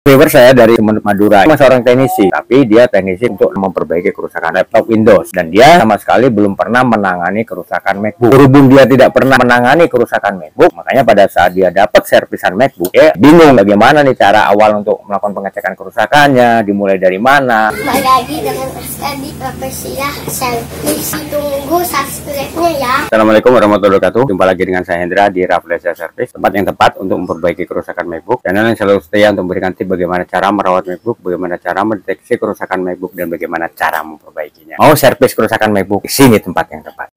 Viewer saya dari Sumeneb Madura, cuma seorang teknisi, tapi dia teknisi untuk memperbaiki kerusakan laptop Windows, dan dia sama sekali belum pernah menangani kerusakan MacBook. Berhubung dia tidak pernah menangani kerusakan MacBook, makanya pada saat dia dapat servisan MacBook, dia bingung bagaimana nih cara awal untuk melakukan pengecekan kerusakannya, dimulai dari mana. Kembali lagi dengan Adi Profesia Servis. Tunggu subscribe-nya ya. Assalamualaikum warahmatullahi wabarakatuh. Jumpa lagi dengan saya Hendra di Rafflesia Service, tempat yang tepat untuk memperbaiki kerusakan MacBook. Channel yang selalu setia untuk memberikan tips bagaimana cara merawat MacBook, bagaimana cara mendeteksi kerusakan MacBook, dan bagaimana cara memperbaikinya. Mau servis kerusakan MacBook, di sini tempat yang tepat.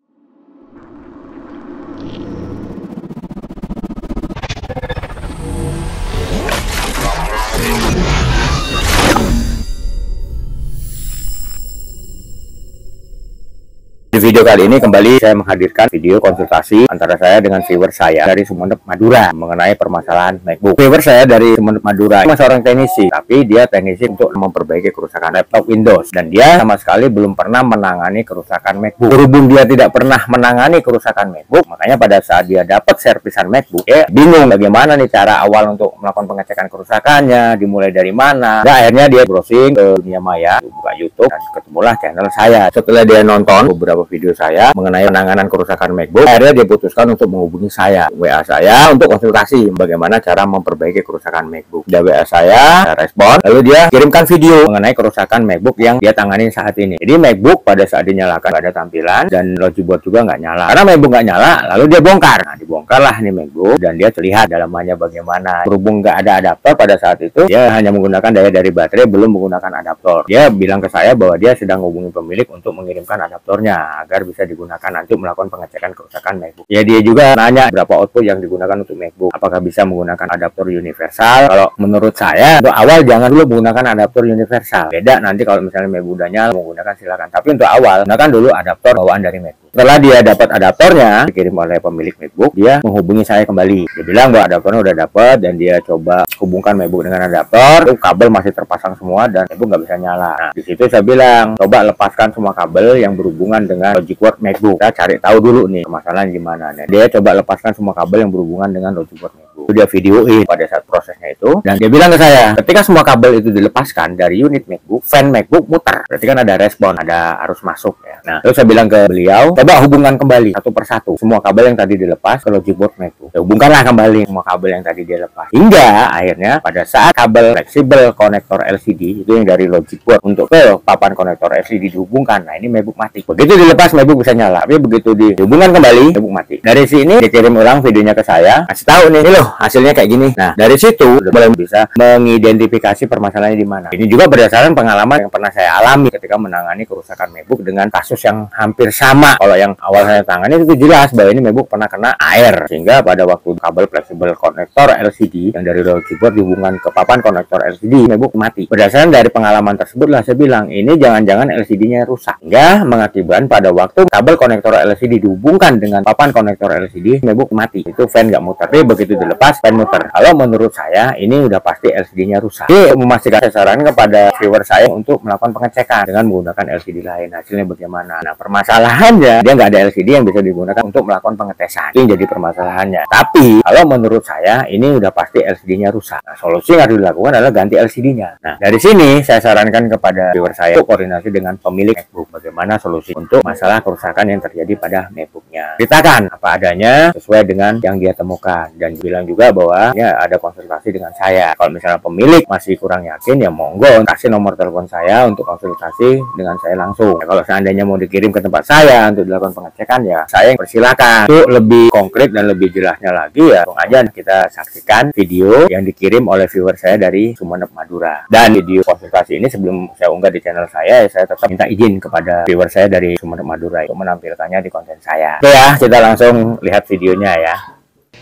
Di video kali ini kembali saya menghadirkan video konsultasi antara saya dengan viewer saya dari Sumeneb Madura mengenai permasalahan MacBook. Viewer saya dari Sumeneb Madura cuma seorang teknisi, tapi dia teknisi untuk memperbaiki kerusakan laptop Windows, dan dia sama sekali belum pernah menangani kerusakan MacBook. Berhubung dia tidak pernah menangani kerusakan MacBook, makanya pada saat dia dapat servisan MacBook, dia bingung bagaimana nih cara awal untuk melakukan pengecekan kerusakannya, dimulai dari mana. Nah, akhirnya dia browsing ke dunia maya, buka YouTube, dan ketemulah channel saya. Setelah dia nonton beberapa video saya mengenai penanganan kerusakan MacBook, akhirnya dia putuskan untuk menghubungi saya, WA saya, untuk konsultasi bagaimana cara memperbaiki kerusakan MacBook. Dia WA saya respon, lalu dia kirimkan video mengenai kerusakan MacBook yang dia tangani saat ini. Jadi MacBook pada saat dinyalakan nggak ada tampilan, dan logic board juga nggak nyala. Karena MacBook nggak nyala, lalu dia bongkar. Nah, dibongkarlah nih MacBook, dan dia terlihat dalamannya bagaimana. Berhubung nggak ada adaptor pada saat itu, dia hanya menggunakan daya dari baterai, belum menggunakan adaptor. Dia bilang ke saya bahwa dia sedang menghubungi pemilik untuk mengirimkan adaptornya agar bisa digunakan nanti melakukan pengecekan kerusakan MacBook. Ya, dia juga nanya berapa output yang digunakan untuk MacBook, apakah bisa menggunakan adaptor universal. Kalau menurut saya untuk awal jangan dulu menggunakan adaptor universal, beda nanti kalau misalnya MacBook udah nyala menggunakan silakan, tapi untuk awal gunakan dulu adaptor bawaan dari MacBook. Setelah dia dapat adaptornya dikirim oleh pemilik MacBook, dia menghubungi saya kembali. Dia bilang bahwa adaptornya udah dapat, dan dia coba hubungkan MacBook dengan adaptor, kabel masih terpasang semua dan MacBook nggak bisa nyala. Nah, di situ saya bilang coba lepaskan semua kabel yang berhubungan dengan logic board MacBook. Kita cari tahu dulu nih permasalahan gimana. Nah, dia coba lepaskan semua kabel yang berhubungan dengan logic board MacBook. Itu dia videoin pada saat prosesnya itu, dan dia bilang ke saya, ketika semua kabel itu dilepaskan dari unit MacBook, fan MacBook muter. Berarti kan ada respon, ada arus masuk ya. Nah, terus saya bilang ke beliau, coba hubungkan kembali satu persatu semua kabel yang tadi dilepas ke logic board MacBook. Ya, hubungkanlah kembali semua kabel yang tadi dilepas. Hingga akhirnya pada saat kabel fleksibel konektor LCD itu yang dari logic board untuk ke papan konektor LCD dihubungkan, nah ini MacBook mati. Begitu dilepas MacBook bisa nyala, tapi begitu dihubungkan kembali MacBook mati. Dari sini dikirim ulang videonya ke saya, kasih tahu nih loh hasilnya kayak gini. Nah, dari situ udah mulai bisa mengidentifikasi permasalahannya di mana. Ini juga berdasarkan pengalaman yang pernah saya alami ketika menangani kerusakan MacBook dengan kasus yang hampir sama. Kalau yang awal saya tangani itu jelas bahwa ini MacBook pernah kena air, sehingga pada waktu kabel fleksibel konektor LCD yang dari logic board dihubungkan ke papan konektor LCD, MacBook mati. Berdasarkan dari pengalaman tersebut lah saya bilang ini jangan-jangan LCD-nya rusak, hingga mengakibatkan pada waktu kabel konektor LCD dihubungkan dengan papan konektor LCD, MacBook mati. Itu fan nggak muter, tapi begitu dilepas fan muter. Kalau menurut saya ini udah pasti LCD-nya rusak. Jadi memastikan saya sarankan kepada viewer saya untuk melakukan pengecekan dengan menggunakan LCD lain. Hasilnya bagaimana? Nah, permasalahannya dia nggak ada LCD yang bisa digunakan untuk melakukan pengetesan. Itu yang jadi permasalahannya. Tapi kalau menurut saya ini udah pasti LCD-nya rusak. Nah, solusi yang harus dilakukan adalah ganti LCD-nya. Nah, dari sini saya sarankan kepada viewer saya untuk koordinasi dengan pemilik MacBook bagaimana solusi untuk masalah kerusakan yang terjadi pada MacBook-nya. Ceritakan apa adanya sesuai dengan yang dia temukan, dan bilang juga bahwa ya ada konsultasi dengan saya. Kalau misalnya pemilik masih kurang yakin, ya monggo kasih nomor telepon saya untuk konsultasi dengan saya langsung. Ya, kalau seandainya mau dikirim ke tempat saya untuk dilakukan pengecekan, ya saya persilakan. Untuk lebih konkret dan lebih jelasnya lagi ya langsung aja kita saksikan video yang dikirim oleh viewer saya dari Sumeneb Madura. Dan video konsultasi ini sebelum saya unggah di channel saya tetap minta izin kepada viewer saya dari Sumeneb Madura untuk menampilkannya di konten saya. Oke ya, kita langsung lihat videonya ya.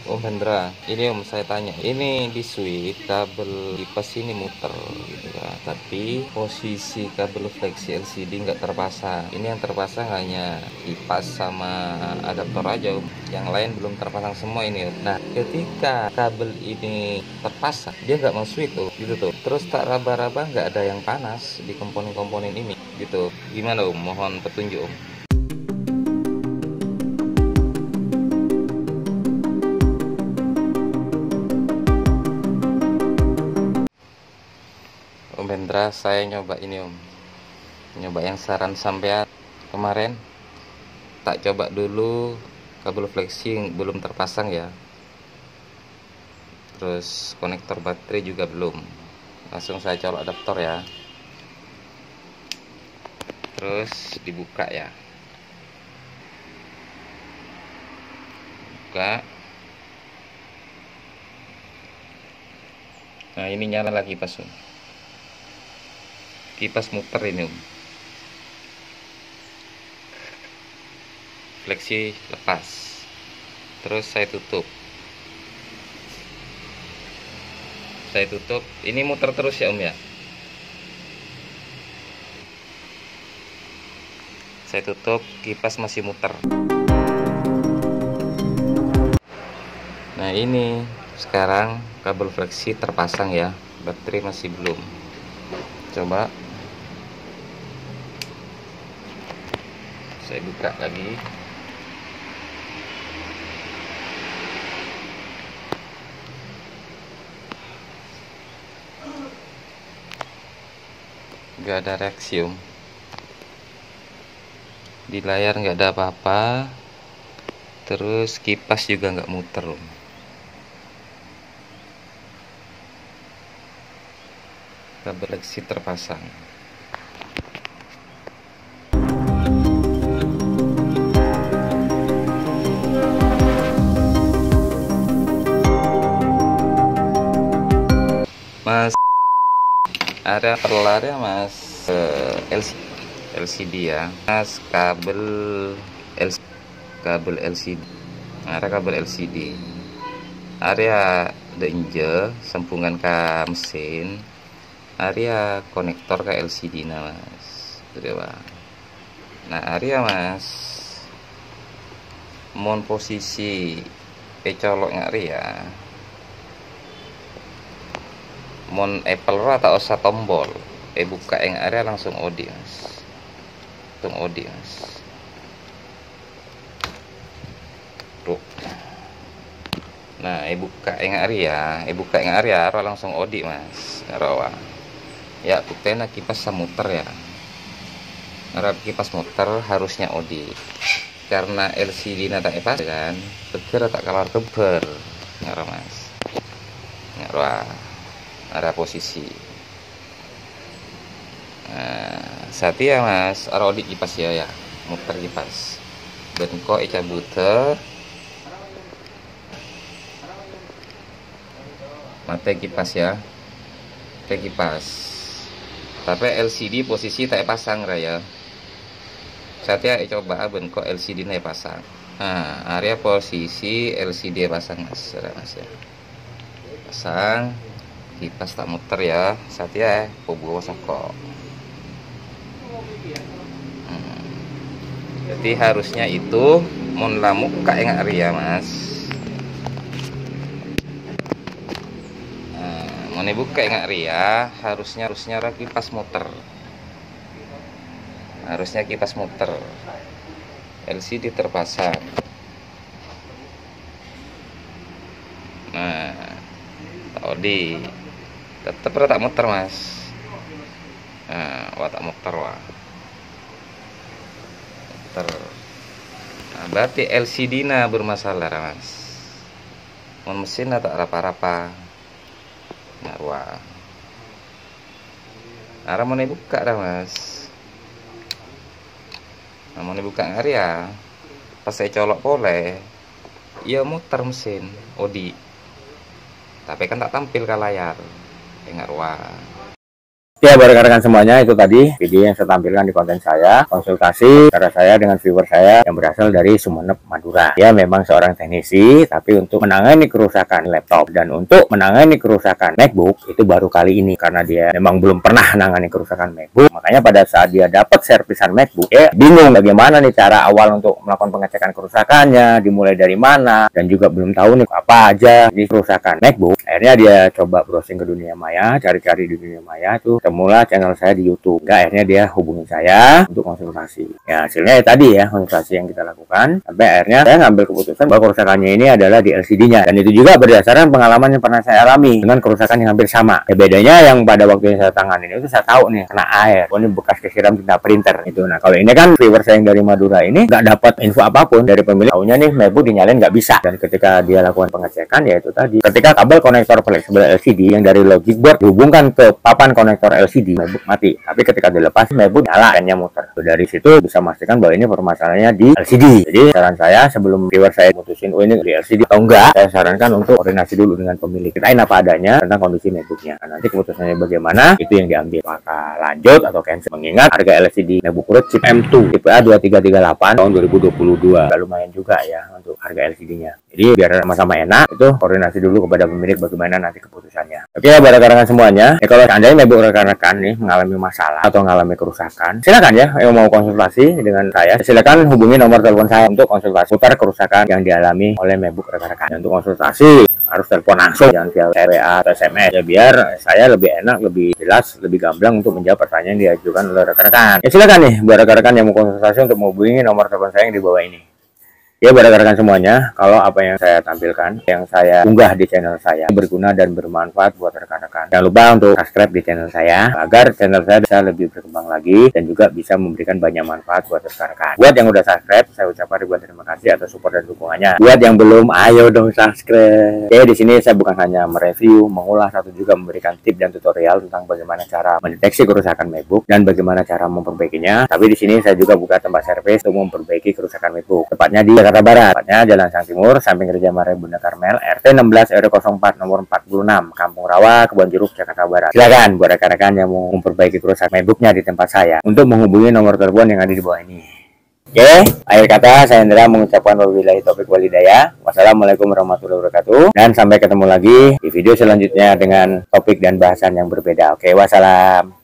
Om Hendra, ini Om saya tanya, ini di switch kabel kipas ini muter gitu kan, tapi posisi kabel fleksi LCD nggak terpasang. Ini yang terpasang hanya kipas sama adaptor aja Om, yang lain belum terpasang semua ini Om. Nah, ketika kabel ini terpasang, dia nggak mau switch tuh, gitu tuh. Terus tak raba-raba nggak ada yang panas di komponen-komponen ini, gitu. Gimana Om? Mohon petunjuk Om. Lendra, saya nyoba ini Om, nyoba yang saran sampean kemarin. Tak coba dulu kabel flexi belum terpasang ya, terus konektor baterai juga belum. Langsung saya colok adaptor ya, terus dibuka ya, buka. Nah ini nyala lagi kipas Om. Kipas muter ini Om. Flexi lepas, terus saya tutup. Ini muter terus ya Om ya. Saya tutup, kipas masih muter. Nah ini sekarang kabel flexi terpasang ya, baterai masih belum. Coba saya buka lagi. Gak ada reaksi Om. Di layar nggak ada apa-apa, terus kipas juga nggak muter Om. Kabel flexi terpasang. Mas, ada perlarnya Mas, LCD ya Mas, kabel LCD, ada kabel LCD, area danger sambungan ke mesin, area konektor ke LCD nah Mas. Nah area Mas, mon posisi colok area mon Apple atau usah tombol buka yang area langsung odi Mas, tuh. Nah buka yang area langsung odi Mas rawa ya. Buktinya kipas muter ya, ngarap kipas muter harusnya odi, karena LCD nada pas kan beger tak kalah keber ngarap Mas, ngarap ada posisi. Nah, saat ya Mas, arodi kipas ya, muter kipas. Benko eca buter. Mate kipas ya. Mate kipas. Tapi LCD posisi tak pasang raya. Saat ya coba benko LCD naik pasang. Nah, area posisi LCD pasang Mas, ya. Pasang. Kipas tak muter ya, saat ya bawa sokok. Jadi harusnya itu mon lamuk kak yang area Mas. Mon buka yang area harusnya kipas muter. Harusnya kipas muter. LCD terpasang. Nah, tadi tetap tak muter Mas. Nah, tak muter muter. Nah, berarti LCD na bermasalah Mas. Mesin tak rapa-rapa. Nah, arah mau buka dah Mas. Nah, mau buka area. Pas saya colok boleh. Ya muter mesin odi. Tapi kan tak tampil ke layar. Ya rekan-rekan semuanya, itu tadi video yang saya tampilkan di konten saya, konsultasi antara saya dengan viewer saya yang berasal dari Sumeneb, Madura. Dia memang seorang teknisi, tapi untuk menangani kerusakan laptop dan untuk menangani kerusakan MacBook itu baru kali ini, karena dia memang belum pernah menangani kerusakan MacBook. Makanya pada saat dia dapat servisan MacBook, dia bingung bagaimana nih cara awal untuk melakukan pengecekan kerusakannya, dimulai dari mana, dan juga belum tahu nih apa aja di kerusakan MacBook. Akhirnya dia coba browsing ke dunia maya, cari-cari di dunia maya tuh ketemulah channel saya di YouTube. Akhirnya dia hubungin saya untuk konsultasi. Ya hasilnya ya tadi ya, konsultasi yang kita lakukan. Sampai akhirnya saya ngambil keputusan bahwa kerusakannya ini adalah di LCD-nya. Dan itu juga berdasarkan pengalaman yang pernah saya alami dengan kerusakan yang hampir sama. Ya bedanya yang pada waktu yang saya tangani itu saya tahu nih kena air. Oh ini bekas kesiram tinta printer itu. Nah kalau ini kan viewer saya yang dari Madura ini nggak dapat info apapun dari pemilik. Taunya nih MacBook dinyalain nggak bisa. Dan ketika dia lakukan pengecekan ya itu tadi. Ketika kabel konektor fleksibel LCD yang dari logic board dihubungkan ke papan konektor LCD, MacBook mati. Tapi ketika dilepas MacBook nyala, fan-nya muter. Dari situ bisa memastikan bahwa ini permasalahannya di LCD. Jadi saran saya sebelum viewer saya mutusin oh ini di LCD atau enggak, saya sarankan untuk koordinasi dulu dengan pemilik. Kitain apa adanya tentang kondisi MacBooknya. Nah, nanti keputusannya bagaimana itu yang diambil. Maka lanjut atau cancel. Mengingat harga LCD MacBook Pro chip M2 tipe A2338 tahun 2022 gak lumayan juga ya untuk harga LCD-nya. Jadi biar sama-sama enak itu koordinasi dulu kepada pemilik bagaimana nanti keputusannya. Oke ya buat rekan-rekan semuanya. Ya kalau seandainya MacBook rekan-rekan nih mengalami masalah atau mengalami kerusakan, silakan ya yang mau konsultasi dengan saya. Silakan hubungi nomor telepon saya untuk konsultasi seputar kerusakan yang dialami oleh MacBook rekan-rekan. Untuk konsultasi harus telepon langsung, jangan via WA atau SMS ya, biar saya lebih enak, lebih jelas, lebih gamblang untuk menjawab pertanyaan yang diajukan oleh rekan-rekan. Ya silakan nih buat rekan-rekan yang mau konsultasi untuk menghubungi nomor telepon saya yang di bawah ini. Ya buat rekan-rekan semuanya, kalau apa yang saya tampilkan, yang saya unggah di channel saya berguna dan bermanfaat buat rekan-rekan, jangan lupa untuk subscribe di channel saya agar channel saya bisa lebih berkembang lagi dan juga bisa memberikan banyak manfaat buat rekan-rekan. Buat yang udah subscribe, saya ucapkan ribuan terima kasih atas support dan dukungannya. Buat yang belum, ayo dong subscribe. Oke, di sini saya bukan hanya mereview, mengulas atau juga memberikan tips dan tutorial tentang bagaimana cara mendeteksi kerusakan MacBook dan bagaimana cara memperbaikinya. Tapi di sini saya juga buka tempat servis untuk memperbaiki kerusakan MacBook. Tepatnya di Jakarta Barat, tepatnya Jalan Sang Timur, samping Gereja Maria Bunda Karmel, RT 16 RW 04 nomor 46, Kampung Rawa, Kebon Jeruk, Jakarta Barat. Silakan buat rekan-rekan yang mau memperbaiki kerusakan MacBooknya di tempat saya untuk menghubungi nomor telepon yang ada di bawah ini. Oke, akhir kata saya Indra mengucapkan wabillahi taufiq wal hidayah. Wassalamualaikum warahmatullahi wabarakatuh. Dan sampai ketemu lagi di video selanjutnya dengan topik dan bahasan yang berbeda. Oke, wassalam.